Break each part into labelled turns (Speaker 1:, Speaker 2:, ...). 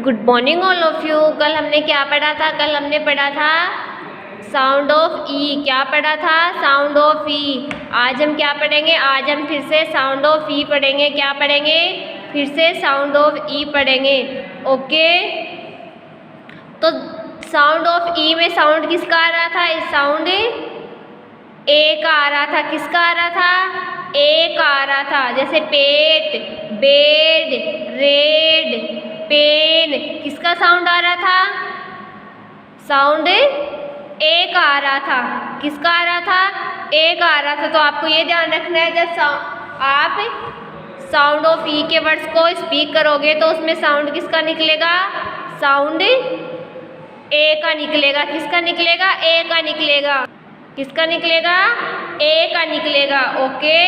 Speaker 1: Good morning all of you. कल हमने क्या पढ़ा था? कल हमने पढ़ा था साउंड ऑफ ई। क्या पढ़ा था? साउंड ऑफ ई। आज हम क्या पढ़ेंगे? आज हम फिर से साउंड ऑफ ई पढ़ेंगे। क्या पढ़ेंगे? फिर से साउंड ऑफ ई पढ़ेंगे। ओके, तो साउंड ऑफ ई में साउंड किसका आ रहा था? इस साउंड ए का आ रहा था। किसका आ रहा था? ए का आ रहा था। जैसे पेट, बेड, रेड, पेन, किसका साउंड आ रहा था? साउंड ए का आ रहा था। किसका आ रहा था? ए का आ रहा था। तो आपको ये ध्यान रखना है, जब आप साउंड ऑफ ई के वर्ड्स को स्पीक करोगे तो उसमें साउंड किसका निकलेगा? साउंड ए का निकलेगा। किसका निकलेगा? ए का निकलेगा। किसका निकलेगा? ए का निकलेगा। ओके,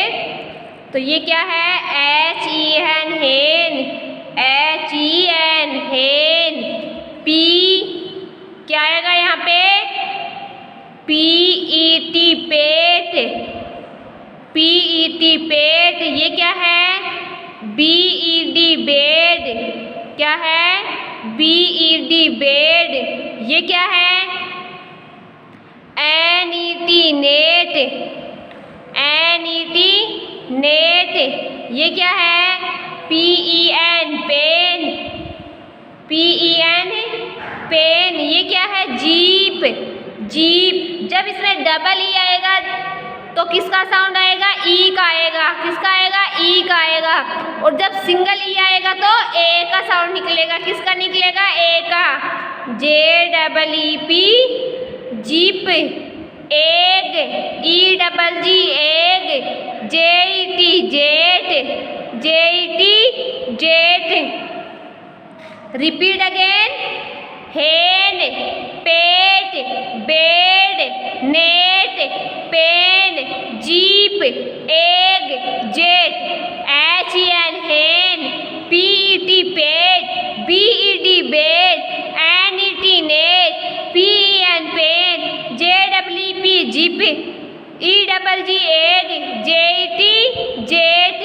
Speaker 1: तो ये क्या है? H E N, hen, H E N, hen. P क्या आएगा यहाँ पे? P E T, pet, P E T, pet. ये क्या है? B E D, bed. क्या है? B E D, bed. ये क्या है? N E T, net, N E T, net. ये क्या है? P E N, pen, P E N, pen. ये क्या है? Jeep, jeep. जब इसमें डबल ई आएगा तो किसका साउंड आएगा? ई का आएगा। किसका आएगा? ई का आएगा। और जब सिंगल ई आएगा तो ए का साउंड निकलेगा। किसका निकलेगा? ए का। J double E P, jeep. Egg, E double G, egg. J E T, jet, J E T, jet. Repeat again. Hen, pet, bed, net, pen, jeep, egg, jet. H E N, hen, P E T, pet, B E D, bed, N E T, net, P E N, pen, J double E P, jeep, E double G, egg, J E T, jet,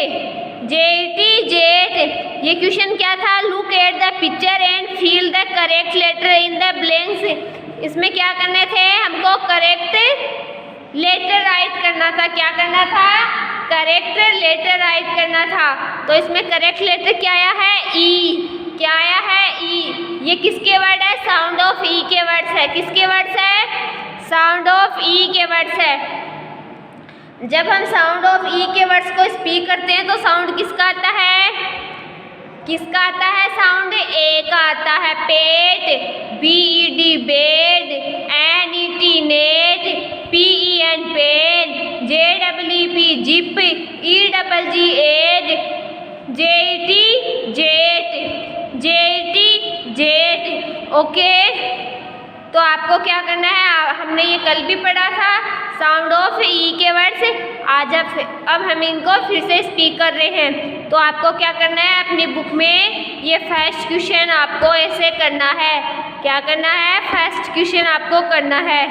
Speaker 1: J E T, jet. ये question क्या था? Look at the picture and fill the correct letter in the blanks. इसमें क्या करने थे? हमको correct letter right करना था। क्या करना था? करेक्ट लेटर राइट करना था। तो इसमें करेक्ट लेटर क्या आया है? ई। क्या आया है? ई। ये किसके वर्ड है? साउंड ऑफ ई के वर्ड्स है। किसके वर्ड्स है? साउंड ऑफ ई के वर्ड्स है। जब हम साउंड ऑफ ई के वर्ड्स को स्पीक करते हैं तो साउंड किसका आता है? किसका आता है? साउंड ए का आता है। Pet, B E D, bed, N E T, net, P E N, pen, J double E P, jeep, E double G, egg, J E T, jet, J E T, jet. Okay, तो आपको क्या करना है? हमने ये कल भी पढ़ा था साउंड ऑफ ई के वर्ड्स। आज अब हम इनको फिर से स्पीक कर रहे हैं। तो आपको क्या करना है? अपनी बुक में ये फर्स्ट क्वेश्चन आपको ऐसे करना है। क्या करना है? फर्स्ट क्वेश्चन आपको करना है।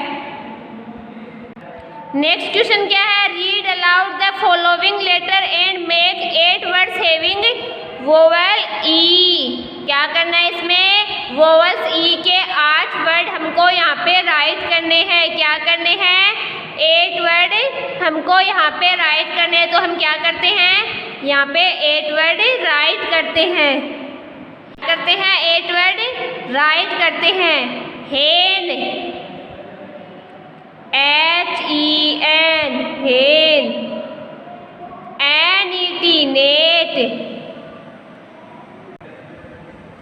Speaker 1: नेक्स्ट क्वेश्चन क्या है? Read aloud the following letter and make 8 words having vowel E. क्या करना है इसमें? वोवेल्स ई के 8 वर्ड हमको यहाँ पे राइट करने हैं। क्या करने हैं? 8 वर्ड हमको यहाँ पे राइट करने हैं। तो हम क्या करते हैं? यहाँ पे 8 वर्ड राइट करते हैं। करते हैं 8 वर्ड राइट करते हैं। Hen, H E N, hen. N E T, net,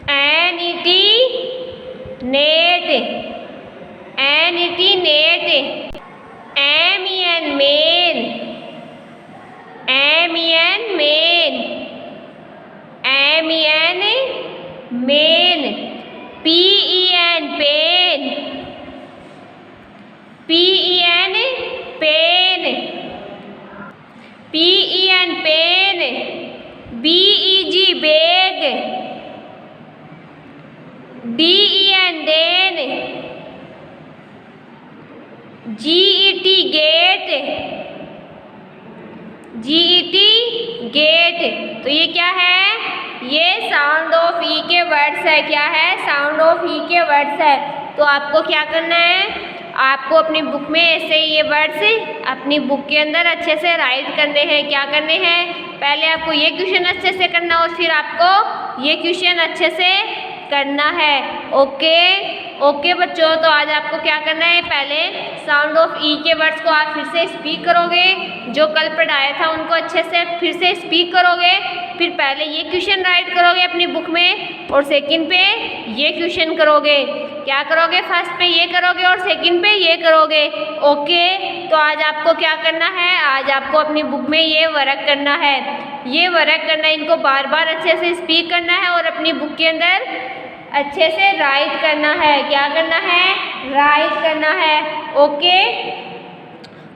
Speaker 1: N E T, net, N E T, net. M E N, men, M E N, men, M E N, men. P E N, pen, P E N, pen, P E N, pen. B E G, bag, D E N, den, G E T, get, G E T, get. तो ये क्या है? ये sound of ई के words है। क्या है? Sound of ई के वर्ड्स है। तो आपको क्या करना है? आपको अपनी बुक में ऐसे ये वर्ड्स अपनी बुक के अंदर अच्छे से राइट करने हैं। क्या करने हैं? पहले आपको ये क्वेश्चन अच्छे से करना और फिर आपको ये क्वेश्चन अच्छे से करना है। ओके बच्चों, तो आज आपको क्या करना है? पहले साउंड ऑफ ई के वर्ड्स को आप फिर से स्पीक करोगे, जो कल पढ़ाया था उनको अच्छे से फिर से स्पीक करोगे। फिर पहले ये क्वेश्चन राइट करोगे अपनी बुक में और सेकंड पे ये क्वेश्चन करोगे। क्या करोगे? फर्स्ट पे ये करोगे और सेकंड पे ये करोगे। ओके, तो आज आपको क्या करना है? आज आपको अपनी बुक में ये वर्क करना है। ये वर्क करना है, इनको बार बार अच्छे से स्पीक करना है और अपनी बुक के अंदर अच्छे से राइट करना है। क्या करना है? राइट करना है।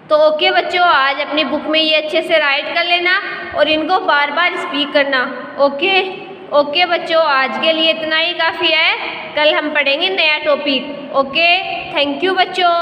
Speaker 1: तो ओके बच्चों, आज अपनी बुक में ये अच्छे से राइट कर लेना और इनको बार बार स्पीक करना। ओके बच्चों, आज के लिए इतना ही काफ़ी है। कल हम पढ़ेंगे नया टॉपिक। ओके, थैंक यू बच्चों।